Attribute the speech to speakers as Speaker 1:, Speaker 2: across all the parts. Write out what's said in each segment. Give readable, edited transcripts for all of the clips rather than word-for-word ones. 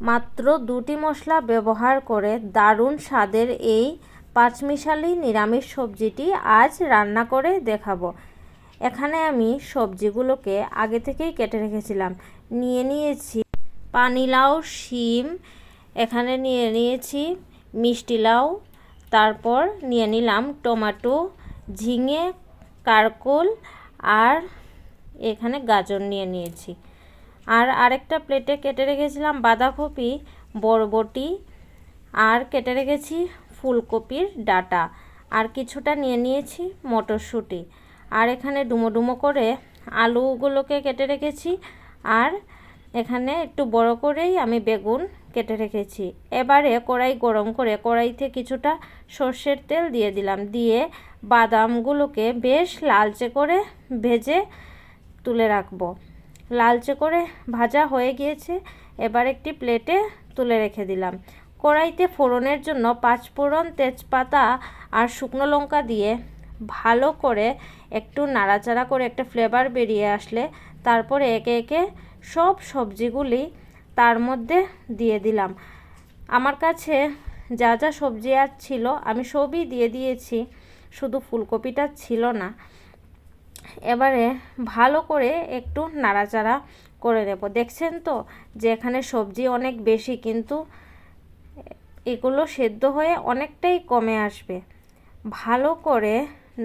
Speaker 1: মাত্র 2টি মশলা ব্যবহার করে দারুণ স্বাদের এই পাঁচমিশালি নিরামিষ সবজিটি আজ রান্না করে দেখাবো। এখানে আমি সবজিগুলোকে আগে থেকেই কেটে রেখেছিলাম। নিয়েছি পানিলাউ, শিম, এখানে নিয়েছি মিষ্টি লাউ, তারপর নিয়ে নিলাম টমেটো, ঝিঙে, কারকোল আর এখানে গাজর নিয়েছি। আর আরেকটা প্লেটে কেটে রেখেছিলাম বাঁধাকপি, বরবটি আর কেটে রেখেছি ফুলকপির ডাঁটা, আর কিছুটা নিয়েছি মটরশুঁটি। আর এখানে ডুমো ডুমো করে আলুগুলোকে কেটে রেখেছি। আর এখানে একটু বড় করেই আমি বেগুন কেটে রেখেছি। এবারে কড়াই গরম করে কড়াইতে কিছুটা সর্ষের তেল দিয়ে দিলাম। দিয়ে বাদামগুলোকে বেশ লালচে করে ভেজে তুলে রাখবো। লালচে করে ভাজা হয়ে গিয়েছে, এবার একটি প্লেটে তুলে রেখে দিলাম। কড়াইতে ফোড়নের জন্য 5 ফোড়ন, তেজপাতা আর শুকনো লঙ্কা দিয়ে ভালো করে একটু নাড়াচাড়া করে একটা ফ্লেভার বেরিয়ে আসলে তারপরে একে একে সব সবজিগুলি তার মধ্যে দিয়ে দিলাম। আমার কাছে যা যা সবজি আর ছিল আমি সবই দিয়ে দিয়েছি, শুধু ফুলকপিটা ছিল না। এবারে ভালো করে একটু নাড়াচাড়া করে নেব। দেখছেন তো যে এখানে সবজি অনেক বেশি, কিন্তু এগুলো সেদ্ধ হয়ে অনেকটাই কমে আসবে। ভালো করে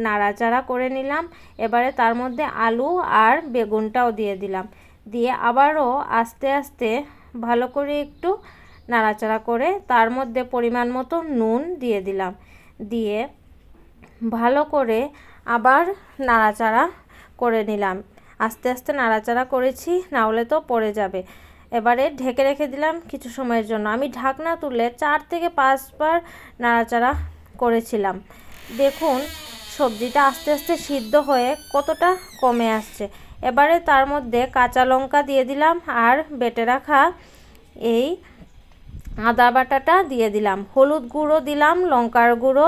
Speaker 1: নাড়াচাড়া করে নিলাম। এবারে তার মধ্যে আলু আর বেগুনটাও দিয়ে দিলাম। দিয়ে আবারও আস্তে আস্তে ভালো করে একটু নাড়াচাড়া করে তার মধ্যে পরিমাণ মতো নুন দিয়ে দিলাম। দিয়ে ভালো করে আবার নাড়াচাড়া করে নিলাম। আস্তে আস্তে নাড়াচাড়া করেছি, না হলে তো পড়ে যাবে। এবারে ঢেকে রেখে দিলাম কিছু সময়ের জন্য। আমি ঢাকনা তুলে 4 থেকে 5 বার নাড়াচাড়া করেছিলাম। দেখুন সবজিটা আস্তে আস্তে সিদ্ধ হয়ে কতটা কমে আসছে। এবারে তার মধ্যে কাঁচা লঙ্কা দিয়ে দিলাম আর বেটে রাখা এই আদা বাটাটা দিয়ে দিলাম। হলুদ গুঁড়ো দিলাম, লঙ্কার গুঁড়ো,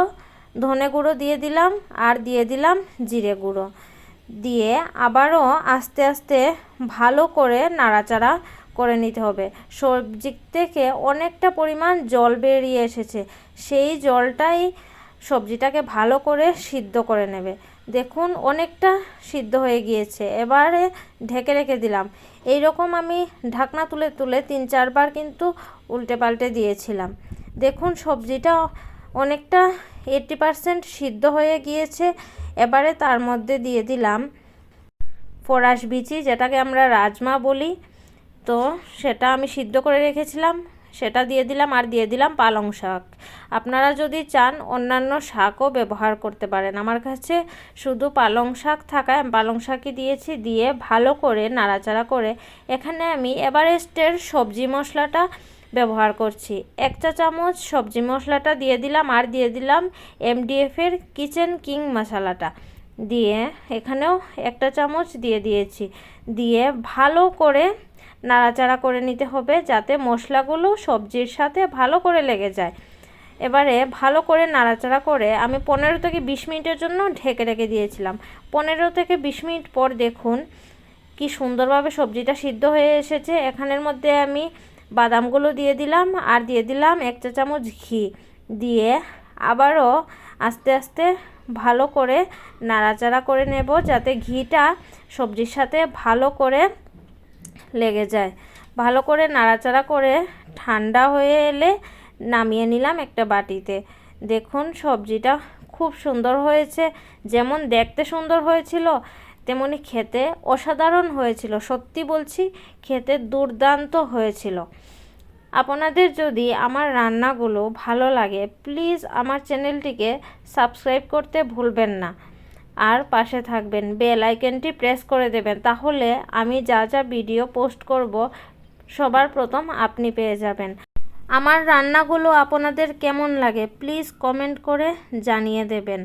Speaker 1: ধনে গুঁড়ো দিয়ে দিলাম আর দিয়ে দিলাম জিরে গুঁড়ো। দিয়ে আবারও আস্তে আস্তে ভালো করে নাড়াচাড়া করে নিতে হবে। সবজি থেকে অনেকটা পরিমাণ জল বেরিয়ে এসেছে, সেই জলটাই সবজিটাকে ভালো করে সিদ্ধ করে নেবে। দেখুন অনেকটা সিদ্ধ হয়ে গিয়েছে। এবারে ঢেকে রেখে দিলাম। এই রকম আমি ঢাকনা তুলে তুলে 3-4 বার কিন্তু উল্টে পাল্টে দিয়েছিলাম। দেখুন সবজিটা অনেকটা 80% সিদ্ধ হয়ে গিয়েছে। এবারে তার মধ্যে দিয়ে দিলাম ফরাস বিচি, যেটাকে আমরা রাজমা বলি, তো সেটা আমি সিদ্ধ করে রেখেছিলাম, সেটা দিয়ে দিলাম। আর দিয়ে দিলাম পালং শাক। আপনারা যদি চান অন্যান্য শাকও ব্যবহার করতে পারেন। আমার কাছে শুধু পালং শাক থাকায় আমি পালং শাকই দিয়েছি। দিয়ে ভালো করে নাড়াচাড়া করে এখানে আমি এভারেস্টের সবজি মশলাটা ব্যবহার করছি। 1 চা চামচ সবজি মশলাটা দিয়ে দিলাম। আর দিয়ে দিলাম MDF-এর কিচেন কিং মশলাটা, দিয়ে এখানেও 1 চামচ দিয়ে দিয়েছি। দিয়ে ভালো করে নাড়াচাড়া করে নিতে হবে যাতে মশলাগুলো সবজির সাথে ভালো করে লেগে যায়। এবারে ভালো করে নাড়াচাড়া করে আমি 15 থেকে 20 মিনিটের জন্য ঢেকে রেখে দিয়েছিলাম। 15 থেকে 20 মিনিট পর দেখুন কি সুন্দরভাবে সবজিটা সিদ্ধ হয়ে এসেছে। এখানের মধ্যে আমি বাদামগুলো দিয়ে দিলাম আর দিয়ে দিলাম 1 চা চামচ ঘি। দিয়ে আবারও আস্তে আস্তে ভালো করে নাড়াচাড়া করে নেব যাতে ঘিটা সবজির সাথে ভালো করে লেগে যায়। ভালো করে নাড়াচাড়া করে ঠান্ডা হয়ে এলে নামিয়ে নিলাম একটা বাটিতে। দেখুন সবজিটা খুব সুন্দর হয়েছে। যেমন দেখতে সুন্দর হয়েছিল তেমনি খেতে অসাধারণ হয়েছিল। সত্যি বলছি, খেতে দুর্দান্ত হয়েছিল। আপনাদের যদি আমার রান্নাগুলো ভালো লাগে প্লিজ আমার চ্যানেলটিকে সাবস্ক্রাইব করতে ভুলবেন না। আর পাশে থাকবেন, বেল আইকনটি প্রেস করে দেবেন, তাহলে আমি যা যা ভিডিও পোস্ট করব সবার প্রথম আপনি পেয়ে যাবেন। আমার রান্নাগুলো আপনাদের কেমন লাগে প্লিজ কমেন্ট করে জানিয়ে দেবেন।